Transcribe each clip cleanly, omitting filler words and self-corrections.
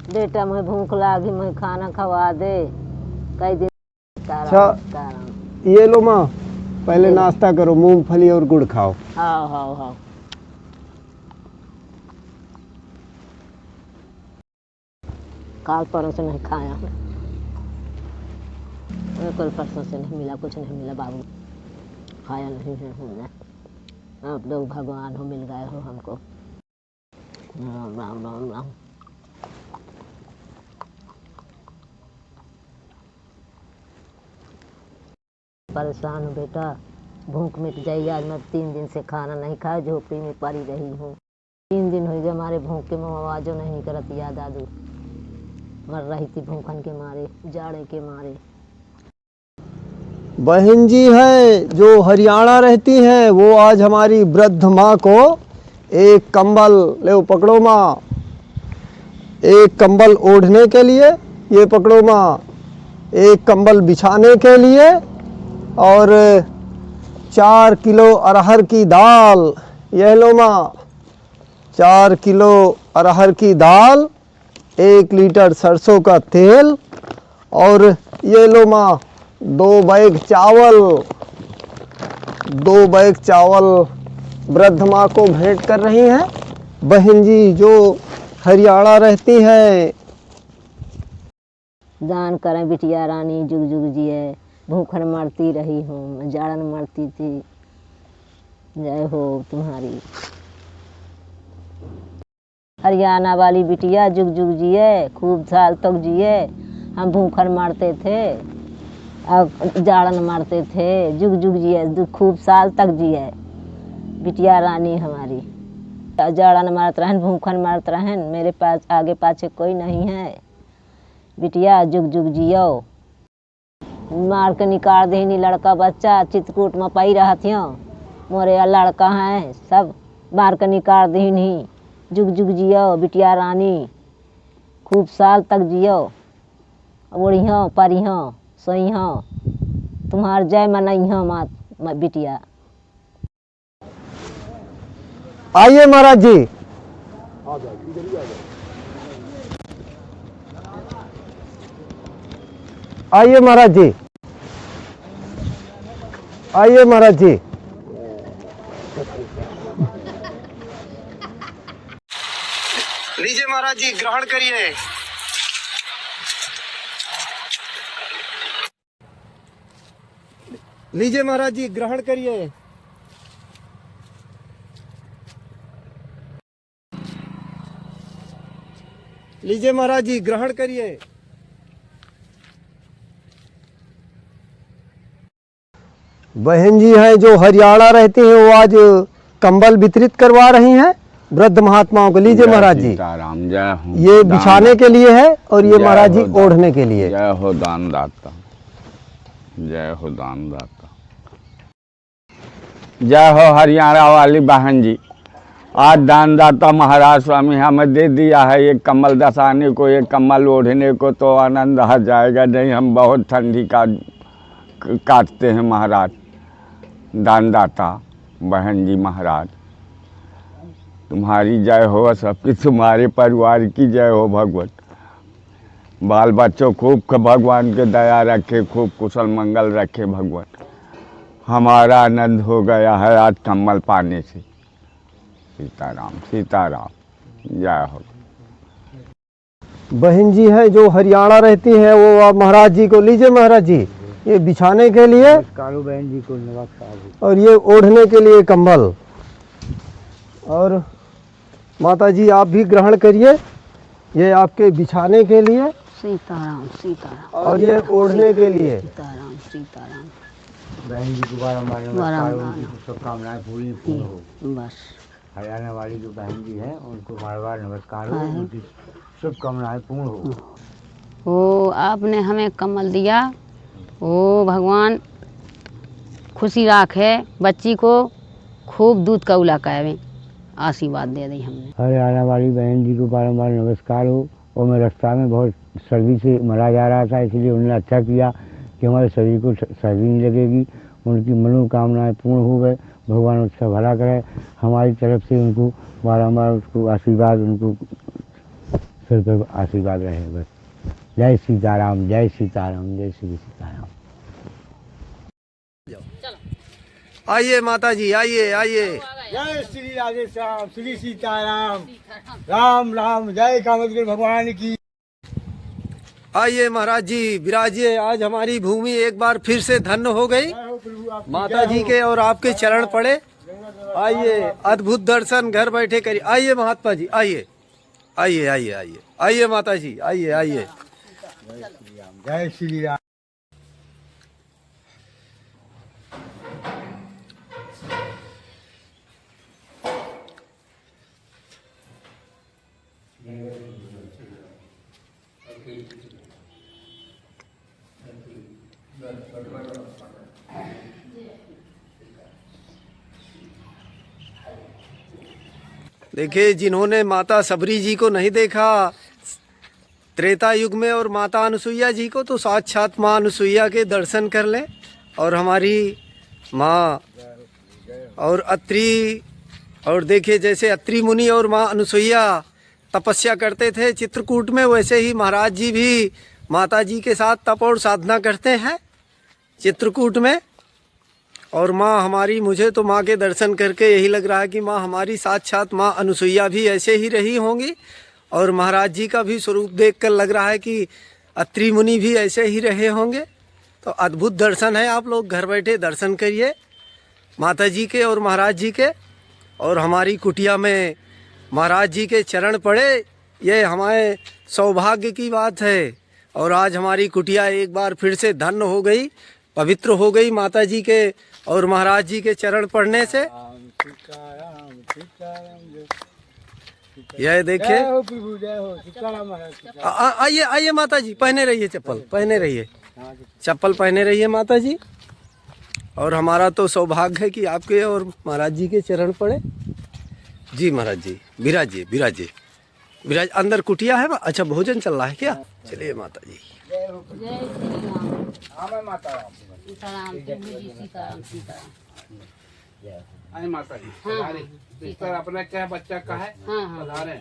बेटा मुझे भूख लागी, मुझे खाना खवा दे। कई दिन अच्छा ये लो माँ, पहले नाश्ता करो, मूंगफली और गुड़ खाओ। हाँ हाँ हाँ। काल परसों से नहीं खाया, कल परसों से नहीं मिला, कुछ नहीं मिला बाबू, खाया नहीं है हमने। आप लोग भगवान हो, मिल गए हो हमको। राम राम राम राम। परेशान हूँ बेटा, भूख मिट जाएगी। आज मैं 3 दिन से खाना नहीं खाया, झोपड़ी में पड़ी रही हूँ। 3 दिन हो गए हमारे भूख के, मुँह आवाज़ों नहीं निकलत। या दादू मर रही थी भूखन के मारे, जाड़े के मारे। बहन जी हैं जो हरियाणा रहती हैं, वो आज हमारी वृद्ध माँ को एक कंबल, ले पकड़ो माँ, एक कंबल ओढ़ने के लिए, ये पकड़ो माँ, एक कंबल बिछाने के लिए, और 4 किलो अरहर की दाल, यह लो माँ, 4 किलो अरहर की दाल, 1 लीटर सरसों का तेल, और ये लो माँ 2 बैग चावल, 2 बैग चावल वृद्ध माँ को भेंट कर रही हैं बहन जी जो हरियाणा रहती हैं। दान करें बिटिया रानी, जुग जुग जिए। भूखन मरती रही हूँ, जाड़न मरती थी। जय हो तुम्हारी। हरियाणा वाली बिटिया जुग जुग जिए, खूब साल तक जिए। हम भूखन मरते थे और जाड़न मरते थे। जुग जुग जिए, खूब साल तक जिए बिटिया रानी हमारी। जाड़न मरत रहन, भूखन मरत रहन, मेरे पास आगे पाछे कोई नहीं है। बिटिया जुग जुग जियो। मार के निकाल देनी लड़का बच्चा, चित्रकूट में पाई रहा थियो, मोरे लड़का हैं सब मार के निकाल देनी। जुग जुग जियो बिटिया रानी, खूब साल तक जियो, ओढ़ियो परियो सोइयो, तुम्हार जय मनइयो मात बिटिया। आइए महाराज जी। आइए महाराज जी, आइए महाराज जी। लीजिए महाराज जी, ग्रहण करिए। लीजिए महाराज जी, ग्रहण करिए। लीजिए महाराज जी, ग्रहण करिए। बहन जी हैं जो हरियाणा रहती हैं, वो आज कंबल वितरित करवा रही हैं वृद्ध महात्माओं को। लीजिए महाराज जी, ये बिछाने के लिए है और ये महाराज जी ओढ़ने के लिए। जय हो दानदाता, जय हो दानदाता, जय हो हरियाणा वाली बहन जी। आज दानदाता महाराज स्वामी हमें दे दिया है एक कम्बल दसाने को, एक कम्बल ओढ़ने को, तो आनंद आ जाएगा। नहीं हम बहुत ठंडी का काटते हैं महाराज। दानदाता बहन जी महाराज, तुम्हारी जय हो, सबकी तुम्हारे परिवार की जय हो भगवत। बाल बच्चों खूब भगवान के दया रखे, खूब कुशल मंगल रखे भगवान। हमारा आनंद हो गया है आज कम्बल पाने से। सीताराम सीताराम, जय हो। बहन जी है जो हरियाणा रहती है, वो आप महाराज जी को, लीजिए महाराज जी, ये बिछाने के लिए कालू बहन जी को, और ये ओढ़ने के लिए कंबल। और माता जी आप भी ग्रहण करिए, ये आपके बिछाने के लिए। सीताराम सीताराम। और ये ओढ़ने के लिए। सीताराम सीताराम। बहन जी को बारम्बार नमस्कार, उनकी शुभकामनाएं पूरी पूर्ण हो। बस हरियाणा वाली जो बहन जी हैं उनको बार बार नमस्कार हो, उनकी शुभकामनाएं पूर्ण हो। ओ आपने हमें कम्बल दिया, ओ भगवान खुशी राखे, बच्ची को खूब दूध कौला करे, आशीर्वाद दे दी हमने। हरियाणा वाली बहन जी को बारम्बार नमस्कार हो। और मैं रास्ता में बहुत सर्दी से मरा जा रहा था, इसलिए उन्होंने अच्छा किया कि हमारे शरीर को सर्दी नहीं लगेगी। उनकी मनोकामनाएं पूर्ण हो गए, भगवान उसका भला करे। हमारी तरफ से उनको बारम्बार उसको आशीर्वाद, उनको सिर पर आशीर्वाद रहे बस। जय सीताराम, जय सीताराम, जय श्री सीताराम। आइए माता जी, आइए आइए। जय श्री राधे श्याम, श्री सीताराम, राम राम, जय कामदेव भगवान की। आइए महाराज जी, विराजिए। आज हमारी भूमि एक बार फिर से धन्य हो गई। माता जी के और आपके चरण पड़े। आइए, अद्भुत दर्शन घर बैठे करिए। आइए महात्मा जी, आइए आइए आइए आइए आइए माता जी, आइए आइए। जय श्री राम। देखिए, जिन्होंने माता सबरी जी को नहीं देखा त्रेता युग में और माता अनुसुईया जी को, तो साक्षात माँ अनुसुईया के दर्शन कर लें। और हमारी माँ और अत्रि, और देखिए जैसे अत्रि मुनि और माँ अनुसुईया तपस्या करते थे चित्रकूट में, वैसे ही महाराज जी भी माता जी के साथ तप और साधना करते हैं चित्रकूट में। और माँ हमारी, मुझे तो माँ के दर्शन करके यही लग रहा है कि माँ हमारी साक्षात माँ अनुसुईया भी ऐसे ही रही होंगी। और महाराज जी का भी स्वरूप देखकर लग रहा है कि अत्रि मुनि भी ऐसे ही रहे होंगे। तो अद्भुत दर्शन है, आप लोग घर बैठे दर्शन करिए माता जी के और महाराज जी के। और हमारी कुटिया में महाराज जी के चरण पड़े, ये हमारे सौभाग्य की बात है। और आज हमारी कुटिया एक बार फिर से धन्य हो गई, पवित्र हो गई माता जी के और महाराज जी के चरण पड़ने से। यह देखिए, आइए आइए माता जी, पहने रहिए चप्पल, पहने रहिए चप्पल, पहने रहिए माता जी। और हमारा तो सौभाग्य है कि आपके और महाराज जी के चरण पड़े। जी महाराज जी, विराजिए विराजिए विराज। अंदर कुटिया है। अच्छा, भोजन चल रहा है क्या? चलिए माता जी। माता जी इस पर अपना क्या बच्चा का है? पधारे।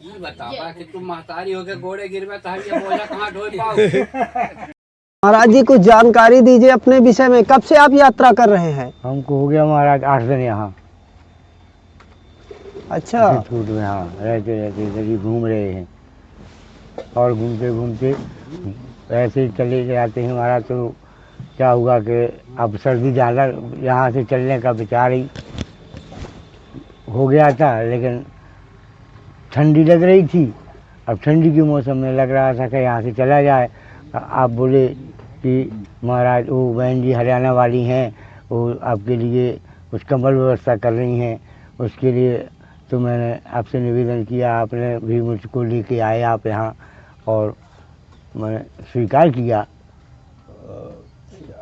ये बता कि तुम महतारी हो के घोड़े गिर में तो ये बोझा कहाँ ढोल पाओ? महाराज जी कुछ जानकारी दीजिए अपने विषय में। कब से आप यात्रा कर रहे हैं? हमको हो गया महाराज 8 दिन यहाँ। अच्छा, चित्रकूट में हाँ रहते रहते इधर ही घूम रहे हैं। और घूमते घूमते ऐसे ही चले जाते हैं महाराज। तो क्या हुआ कि अब सर्दी ज़्यादा, यहाँ से चलने का विचार ही हो गया था, लेकिन ठंडी लग रही थी। अब ठंडी के मौसम में लग रहा था कि यहाँ से चला जाए। आप बोले कि महाराज वो बहन जी हरियाणा वाली हैं, वो आपके लिए कुछ कंबल व्यवस्था कर रही हैं। उसके लिए तो मैंने आपसे निवेदन किया, आपने भी मुझको लेके आए आप यहाँ, और मैंने स्वीकार किया।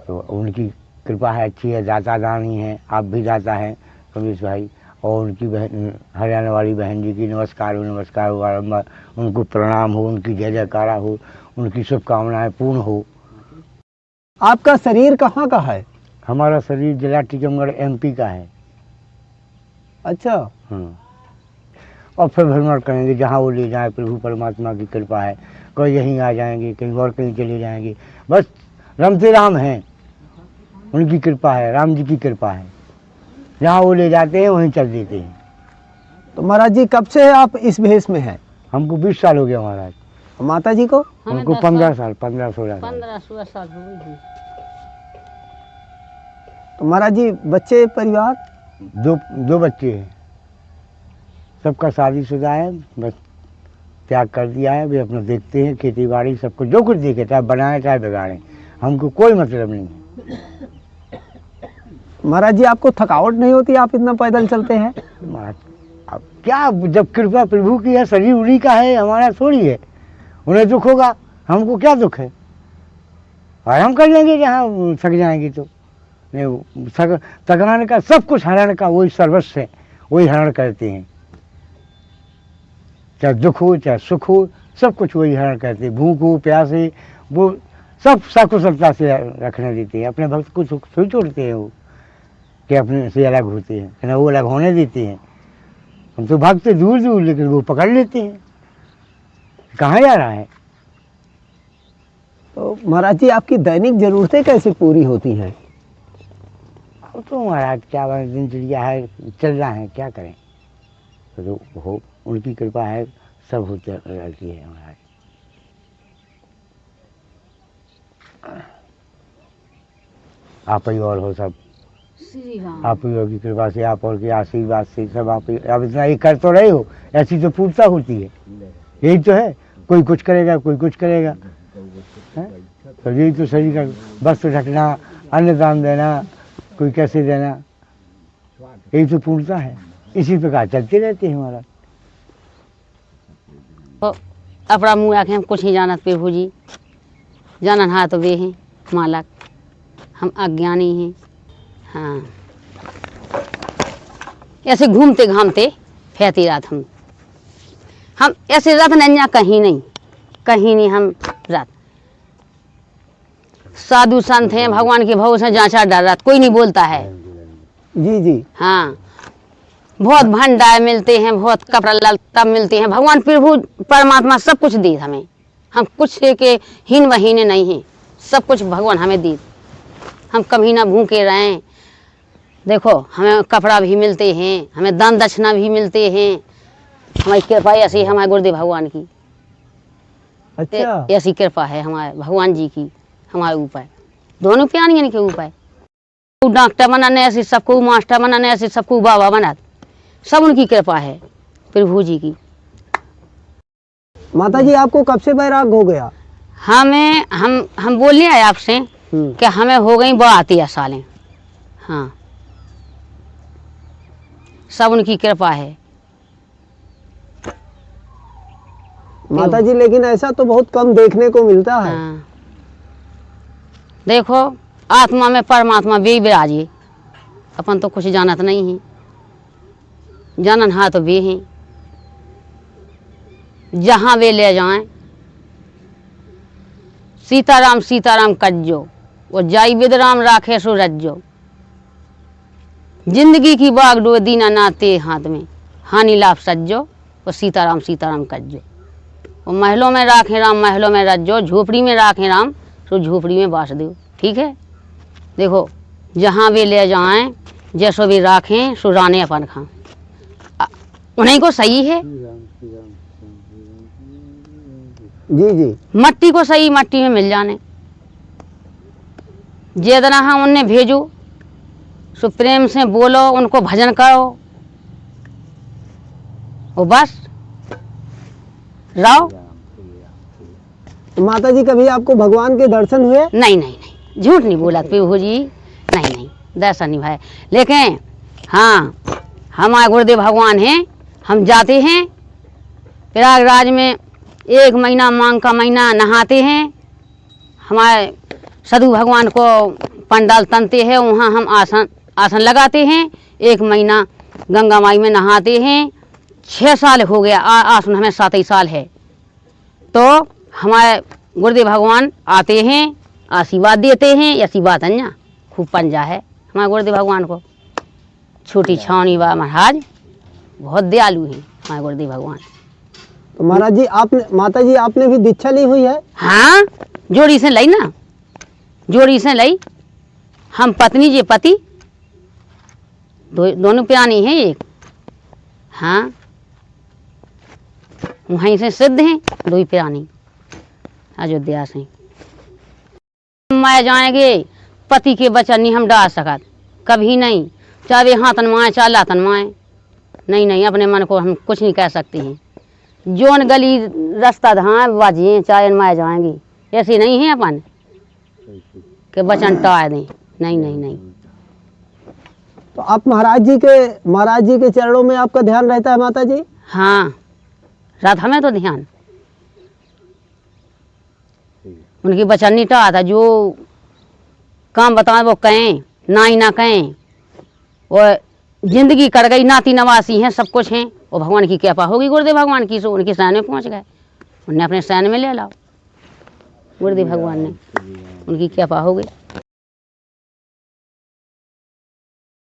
तो उनकी कृपा है, अच्छी है, दाता दानी हैं। आप भी दाता हैं कमलेश भाई। और उनकी बहन हरियाणा वाली बहन जी की नमस्कार हो बारम्बार। उनको प्रणाम हो, उनकी जय जयकारा हो, उनकी शुभकामनाएं पूर्ण हो। आपका शरीर कहाँ का है? हमारा शरीर जिला टीकमगढ़ MP का है। अच्छा, और फिर भ्रमण करेंगे जहाँ वो ले जाए। प्रभु परमात्मा की कृपा है, कहीं यहीं आ जाएंगे, कहीं और कहीं चले जाएंगे। बस रमते राम हैं, उनकी कृपा है, राम जी की कृपा है। जहाँ वो ले जाते हैं वहीं चल देते हैं। तो महाराज जी कब से आप इस भेष में हैं? हमको 20 साल हो गया महाराज। माता जी को? हमको 15 साल, 15-16 साल। 15-16 साल हो गई। तो महाराज जी बच्चे परिवार? दो बच्चे हैं, सबका शादीशुदा है। बस त्याग कर दिया है। वे अपना देखते हैं, खेती बाड़ी सब कुछ, जो कुछ देखे, चाहे बनाए चाहे बिगाड़े, हमको कोई मतलब नहीं है। महाराज जी आपको थकावट नहीं होती? आप इतना पैदल चलते हैं। महाराज अब क्या, जब कृपा प्रभु की है, शरीर उन्हीं का है, हमारा थोड़ी है। उन्हें दुख होगा, हमको क्या दुख है? और हम कर लेंगे जहाँ थक जाएंगे तो। थकाने का सब कुछ हरण का वही सर्वस्व है, वही हरण करते हैं। चाहे दुख हो चाहे सुख हो, सब कुछ वही हरण करते हैं। भूख हो प्यास है, वो सब सकुशलता से रखने देते हैं। अपने भक्त को सुख छोड़ते हैं वो। कि अपने से अलग होते हैं, ना वो अलग होने देते हैं। हम तो भागते दूर दूर, लेकिन वो पकड़ लेते हैं। कहाँ जा रहा है? तो महाराज जी आपकी दैनिक जरूरतें कैसे पूरी होती हैं? वो तो महाराज क्या दिनचर्या है, चल रहा है, क्या करें। तो हो उनकी कृपा है, सब होते रहती है महाराज। आप ही और हो सब, आप ही की कृपा से, आप और के आशीर्वाद से सब आप इतना ये कर तो रहे हो, ऐसी तो पूर्णता होती है। यही तो है, कोई कुछ करेगा, कोई कुछ करेगा, है? तो यही तो सही का वस्त्र ढकना, अन्नदान देना, कोई कैसे देना, यही तो पूर्णता है। इसी प्रकार चलते रहते हैं हमारा। तो अपना मुँह आके हम कुछ नहीं जानत प्रभु जी, जानन हा तो वे हैं मालक, हम अज्ञानी हैं। हाँ, ऐसे घूमते घामते फैती रात हम ऐसे रात नन्या कहीं नहीं हम रात। साधु संत हैं, भगवान के भव से जांचा डर रात, कोई नहीं बोलता है। जी जी। हाँ, बहुत भंडार मिलते हैं, बहुत कपड़ा लत्ता मिलते हैं, भगवान प्रभु परमात्मा सब कुछ दी हमें। हम कुछ के हीन वहीने नहीं हैं, सब कुछ भगवान हमें दी। हम कभी ना भूखे रहें। देखो हमें कपड़ा भी मिलते हैं, हमें दान दक्षिणा भी मिलते हैं। हमारी कृपा ऐसी है हमारे गुरुदेव भगवान की। अच्छा, ऐसी कृपा है हमारे भगवान जी की हमारे ऊपर, दोनों प्यारियों के ऊपर। डॉक्टर बनाने ऐसे सबको, मास्टर बनाने ऐसे सबको, बाबा बना, सब उनकी कृपा है प्रभु जी की। माता जी आपको कब से बैराग हो गया? हम बोलने आए आपसे कि हमें हो गई 32 सालें। हाँ, सब उनकी कृपा है माता जी, लेकिन ऐसा तो बहुत कम देखने को मिलता है। हाँ, देखो आत्मा में परमात्मा वे विराजे, अपन तो कुछ जानत नहीं है, जानन हा तो वे हैं। जहाँ वे ले जाएं, सीताराम सीताराम कज्जो, वो जाई विद राम राखे सो रज्जो। जिंदगी की बागडोर दीना नाते हाथ में, हानि लाभ सज्जो, वो सीताराम सीताराम कज्जो। वो महलों में राखे राम, महलों में रज्जो, झोपड़ी में राखे राम, तो झोपड़ी में बास दो। ठीक है, देखो जहाँ वे ले जाएं, जैसो भी राखें सो राने अपन खां, उन्हीं को सही है। जी जी। मट्टी को सही मट्टी में मिल जाने, जितना हम उन्हें भेजो सो प्रेम से बोलो, उनको भजन करो, वो बस रहो। माता जी कभी आपको भगवान के दर्शन हुए? नहीं, झूठ नहीं बोला प्रभु जी, नहीं दर्शन नहीं भाई। लेकिन हाँ, हमारे गुरुदेव भगवान हैं, हम जाते हैं प्रयागराज में, 1 महीना मांग का महीना नहाते हैं। हमारे साधु भगवान को पंडाल तनते हैं, वहाँ हम आसन लगाते हैं। 1 महीना गंगा माई में नहाते हैं। 6 साल हो गया, आसन हमें 7 साल है। तो हमारे गुरुदेव भगवान आते हैं, आशीर्वाद देते हैं। ऐसी बात है ना, खूब पंजा है हमारे गुरुदेव भगवान को। छोटी छावनी बा महाराज, बहुत दयालु हैं हमारे गुरुदेव भगवान। तो महाराज जी माता जी आपने भी दीक्षा ली हुई है? हाँ, जोड़ी से लई ना, जोड़ी से लई। हम पत्नी जी पति दोनों प्यानी हैं एक। हाँ, वहीं से सिद्ध हैं 2 प्यानी अयोध्या से। मैं जाएंगे पति के वचन नहीं हम डाल सकत, कभी नहीं, चाहे हाथ माए चाहे लातन माए, नहीं, अपने मन को हम कुछ नहीं कह सकते हैं। जोन गली रास्ता धाए बाजिए चाहे माए जाएंगी, ऐसे नहीं है अपन के वचन टाल दें, नहीं। तो आप महाराज जी के चरणों में आपका ध्यान रहता है माता जी? हाँ, रात हमें तो ध्यान उनकी वचन नहीं टाल था। जो काम बताएं वो कहें, ना ही ना कहें। और जिंदगी कट गई, नाती नवासी हैं, सब कुछ हैं। और भगवान की कृपा होगी गुरुदेव भगवान की, सो उनके शरण में पहुंच गए, उन्हें अपने शरण में ले लाओ। गुरुदेव भगवान ने, उनकी कृपा हो गई।